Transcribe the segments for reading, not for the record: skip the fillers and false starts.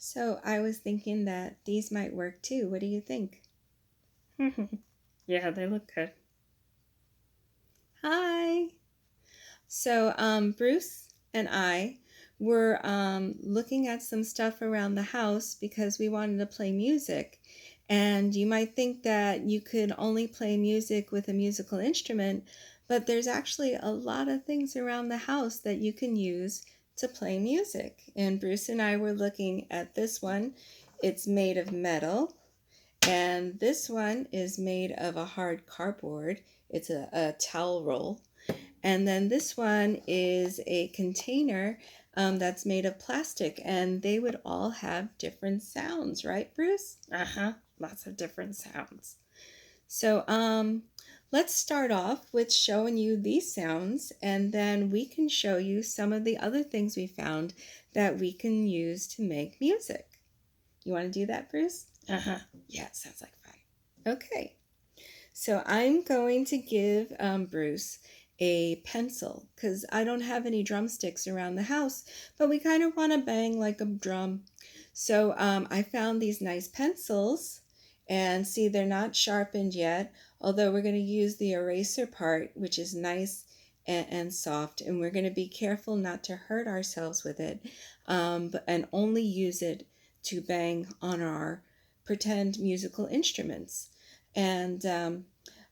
So I was thinking that these might work too. What do you think? Yeah, they look good. Hi. So Bruce and I were looking at some stuff around the house because we wanted to play music. And you might think that you could only play music with a musical instrument, but there's actually a lot of things around the house that you can use to play music. And Bruce and I were looking at this one. It's made of metal. And this one is made of a hard cardboard. It's a towel roll. And then this one is a container that's made of plastic. And they would all have different sounds, right, Bruce? Uh-huh. Lots of different sounds. So let's start off with showing you these sounds, and then we can show you some of the other things we found that we can use to make music. You want to do that, Bruce? Uh-huh. Yeah, it sounds like fun. Okay. So I'm going to give Bruce a pencil because I don't have any drumsticks around the house, but we kind of want to bang like a drum. So I found these nice pencils, and see, they're not sharpened yet, although we're going to use the eraser part, which is nice and soft, and we're going to be careful not to hurt ourselves with it, and only use it to bang on our pretend musical instruments. And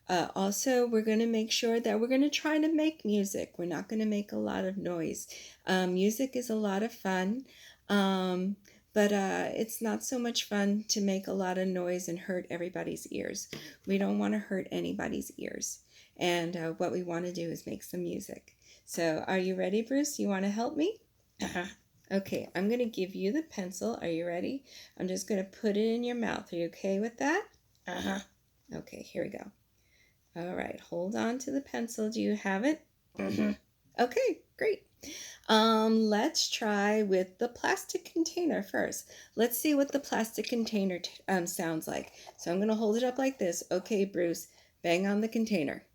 also, we're going to make sure that we're going to try to make music. We're not going to make a lot of noise. Music is a lot of fun, but it's not so much fun to make a lot of noise and hurt everybody's ears. We don't want to hurt anybody's ears. And what we want to do is make some music. So, are you ready, Bruce? You want to help me? Uh-huh. Okay, I'm going to give you the pencil. Are you ready? I'm just going to put it in your mouth. Are you okay with that? Uh-huh. Okay, here we go. All right, hold on to the pencil. Do you have it? Mm-hmm. Okay, great. Let's try with the plastic container first. Let's see what the plastic container sounds like. So I'm going to hold it up like this. Okay, Bruce, bang on the container.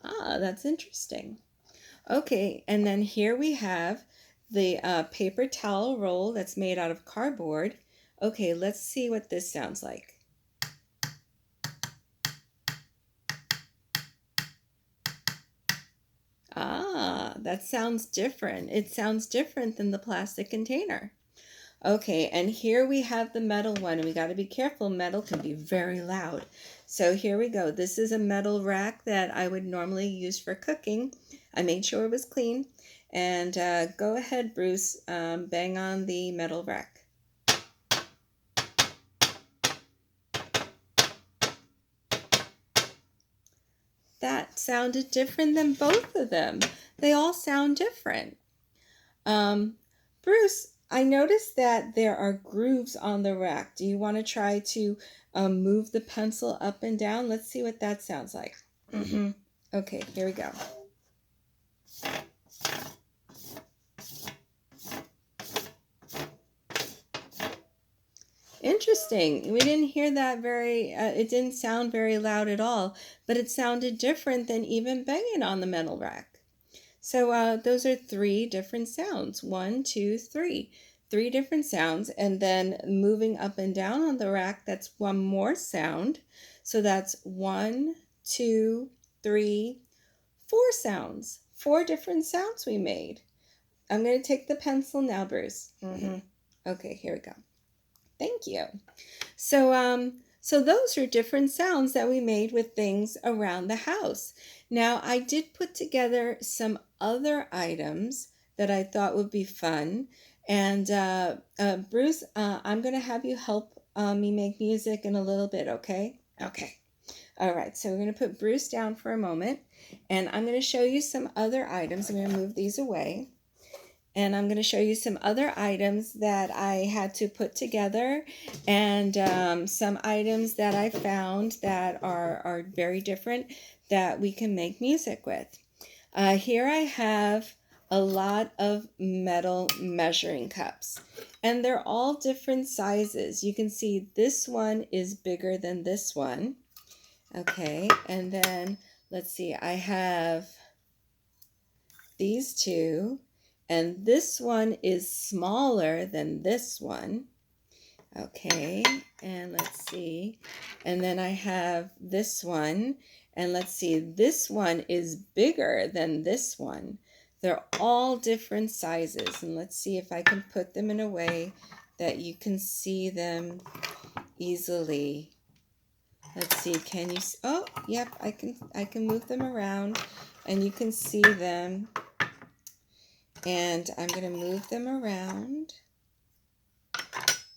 Ah, that's interesting. Okay, and then here we have the paper towel roll that's made out of cardboard. Okay, let's see what this sounds like. Ah, that sounds different. It sounds different than the plastic container. Okay, and here we have the metal one. We got to be careful. Metal can be very loud. So here we go. This is a metal rack that I would normally use for cooking. I made sure it was clean. And go ahead, Bruce, bang on the metal rack. That sounded different than both of them. They all sound different. Bruce, I noticed that there are grooves on the rack. Do you want to try to move the pencil up and down? Let's see what that sounds like. Mm-hmm. Okay, here we go. Interesting. We didn't hear that it didn't sound very loud at all, but it sounded different than even banging on the metal rack. So those are three different sounds. One, two, three. Three different sounds. And then moving up and down on the rack, that's one more sound. So that's one, two, three, four sounds. Four different sounds we made. I'm going to take the pencil now, Bruce. Mm-hmm. Okay, here we go. Thank you. So those are different sounds that we made with things around the house. Now, I did put together some other items that I thought would be fun. And Bruce, I'm going to have you help me make music in a little bit, okay? Okay. All right, so we're going to put Bruce down for a moment. And I'm going to show you some other items. I'm going to move these away. And I'm going to show you some other items that I had to put together, and some items that I found that are very different that we can make music with. Here I have a lot of metal measuring cups, and they're all different sizes. You can see this one is bigger than this one. Okay, and then let's see, I have these two, and this one is smaller than this one. Okay, and let's see. And then I have this one, and let's see, this one is bigger than this one. They're all different sizes, and let's see if I can put them in a way that you can see them easily. Let's see, can you, oh, yep, I can move them around and you can see them. And I'm going to move them around.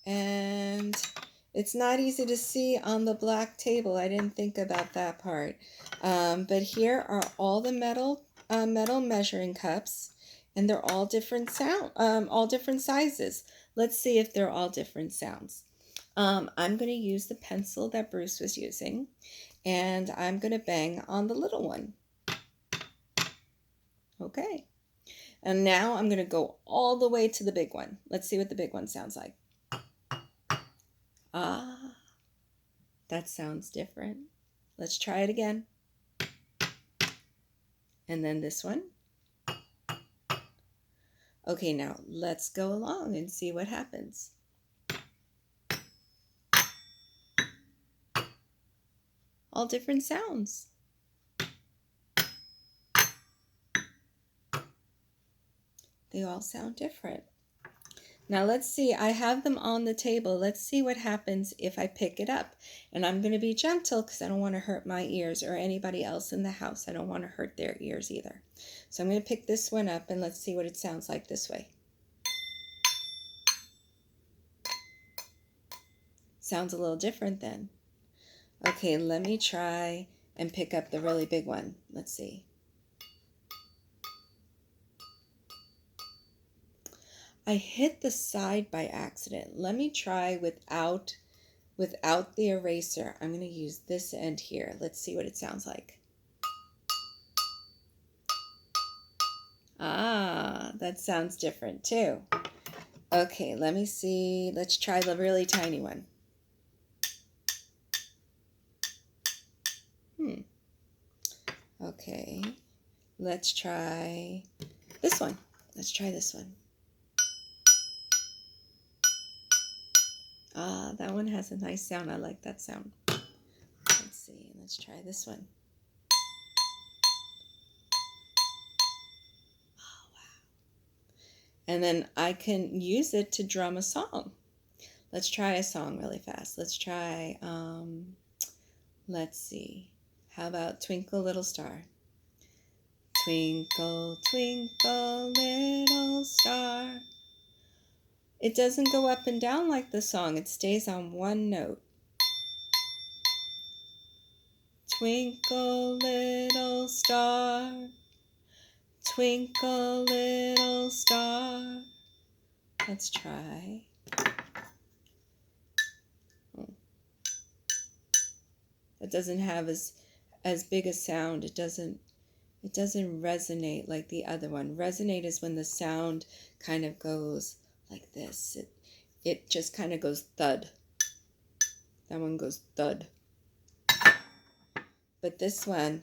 And it's not easy to see on the black table. I didn't think about that part. But here are all the metal measuring cups, and they're all different all different sizes. Let's see if they're all different sounds. I'm going to use the pencil that Bruce was using, and I'm going to bang on the little one. Okay. And now I'm going to go all the way to the big one. Let's see what the big one sounds like. Ah, that sounds different. Let's try it again. And then this one. Okay, now let's go along and see what happens. All different sounds. They all sound different. Now let's see, I have them on the table. Let's see what happens if I pick it up. And I'm going to be gentle because I don't want to hurt my ears or anybody else in the house. I don't want to hurt their ears either. So I'm going to pick this one up and let's see what it sounds like this way. Sounds a little different then. Okay, let me try and pick up the really big one. Let's see. I hit the side by accident. Let me try without the eraser. I'm going to use this end here. Let's see what it sounds like. Ah, that sounds different too. Okay, let me see. Let's try the really tiny one. Okay, let's try this one. Let's try this one. Ah, that one has a nice sound. I like that sound. Let's see. Let's try this one. Oh, wow. And then I can use it to drum a song. Let's try a song really fast. Let's try, let's see. How about Twinkle Little Star? Twinkle, twinkle, little star. It doesn't go up and down like the song. It stays on one note. Twinkle, little star. Twinkle, little star. Let's try. It doesn't have as big a sound. It doesn't resonate like the other one. Resonate is when the sound kind of goes like this. It just kind of goes thud. That one goes thud. But this one,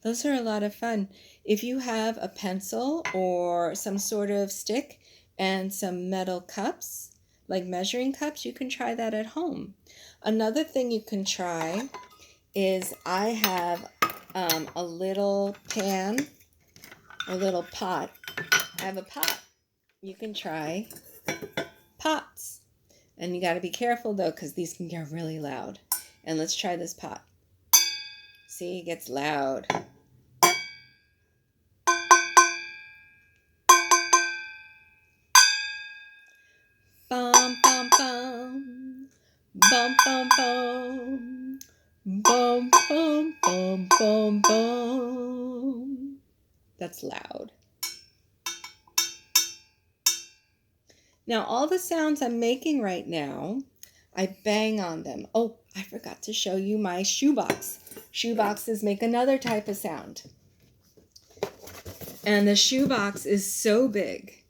those are a lot of fun. If you have a pencil or some sort of stick and some metal cups, like measuring cups, you can try that at home. Another thing you can try is I have a little pan, a little pot. I have a pot. You can try pots. And you got to be careful though, because these can get really loud. And let's try this pot. See, it gets loud. Bum, bum, bum. Bum, bum, bum. Bum, bum, bum, bum, bum. That's loud. Now, all the sounds I'm making right now, I bang on them. Oh, I forgot to show you my shoebox. Shoeboxes make another type of sound. And the shoebox is so big.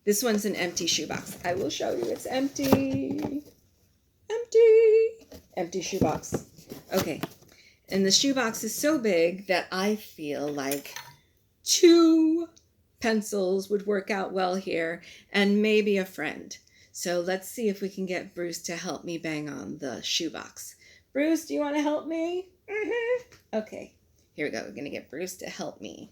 This one's an empty shoebox. I will show you. It's empty. Empty. Empty shoebox. Okay. And the shoebox is so big that I feel like 2 pencils would work out well here, and maybe a friend. So let's see if we can get Bruce to help me bang on the shoebox. Bruce, do you want to help me? Okay, here we go. We're going to get Bruce to help me.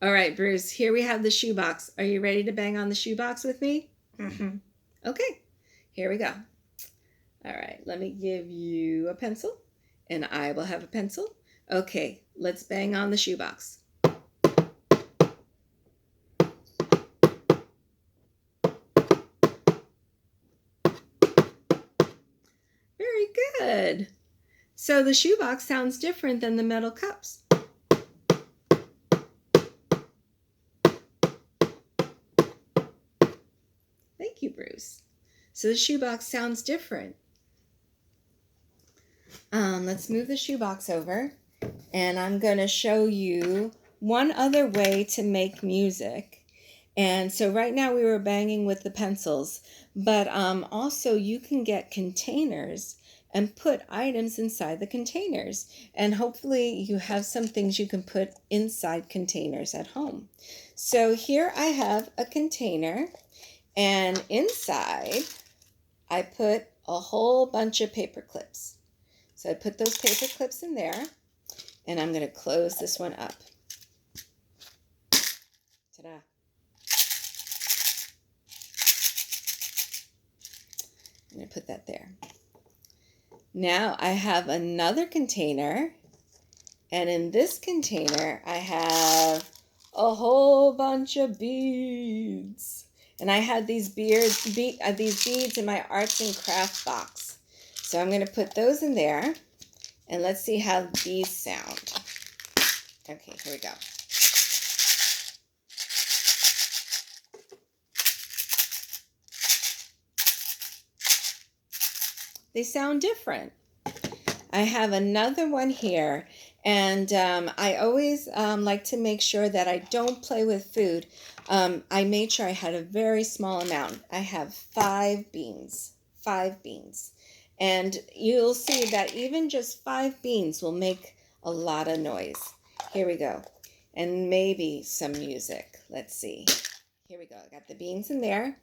All right, Bruce, here we have the shoebox. Are you ready to bang on the shoebox with me? Okay, here we go. All right, let me give you a pencil, and I will have a pencil. Okay, let's bang on the shoebox. Very good. So the shoebox sounds different than the metal cups. Thank you, Bruce. So the shoebox sounds different. Let's move the shoebox over, and I'm going to show you one other way to make music. And so right now we were banging with the pencils, but also you can get containers and put items inside the containers. And hopefully you have some things you can put inside containers at home. So here I have a container, and inside I put a whole bunch of paper clips. So I put those paper clips in there, and I'm going to close this one up. Ta-da. I'm going to put that there. Now I have another container, and in this container I have a whole bunch of beads. And I had these beads in my arts and craft box. So I'm going to put those in there, and let's see how these sound. Okay, here we go. They sound different. I have another one here, and I always like to make sure that I don't play with food. I made sure I had a very small amount. I have 5 beans. 5 beans. And you'll see that even just 5 beans will make a lot of noise. Here we go. And maybe some music. Let's see. Here we go. I got the beans in there.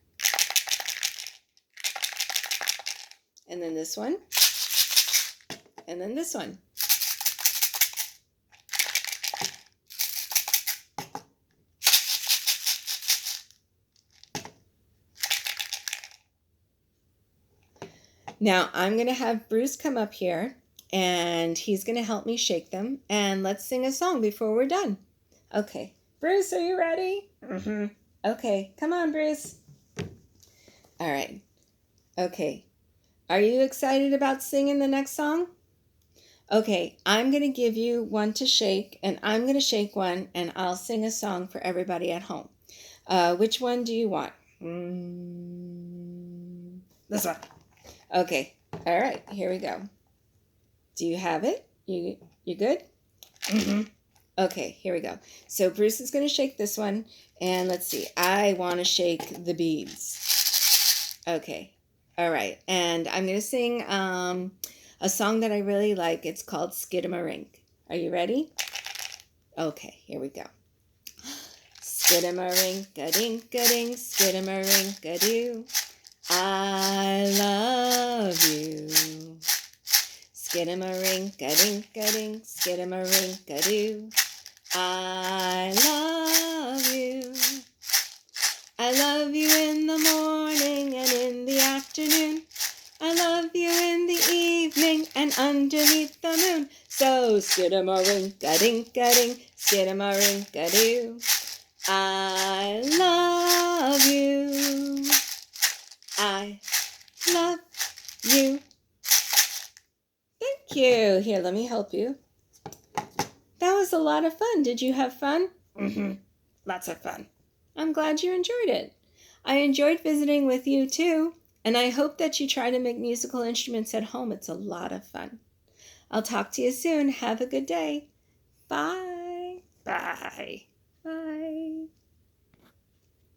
And then this one. And then this one. Now I'm going to have Bruce come up here, and he's going to help me shake them, and let's sing a song before we're done. Okay. Bruce, are you ready? Okay. Come on, Bruce. All right. Okay. Are you excited about singing the next song? Okay. I'm going to give you one to shake, and I'm going to shake one, and I'll sing a song for everybody at home. Which one do you want? This one. Okay. All right. Here we go. Do you have it? You good? Okay. Here we go. So Bruce is going to shake this one, and let's see. I want to shake the beads. Okay. All right. And I'm going to sing a song that I really like. It's called Skidamarink. Are you ready? Okay. Here we go. Skidamarink-a-dink-a-dink, skidamarink-a-doo. I love you. Skidamarink-a-dink-a-dink, skidamarink-a-doo. I love you. I love you in the morning and in the afternoon. I love you in the evening and underneath the moon. So skidamarink-a-dink-a-dink, skidamarink-a-doo. I love you. I love you. Thank you. Here, let me help you. That was a lot of fun. Did you have fun? Lots of fun. I'm glad you enjoyed it. I enjoyed visiting with you too, and I hope that you try to make musical instruments at home. It's a lot of fun. I'll talk to you soon. Have a good day. Bye. Bye.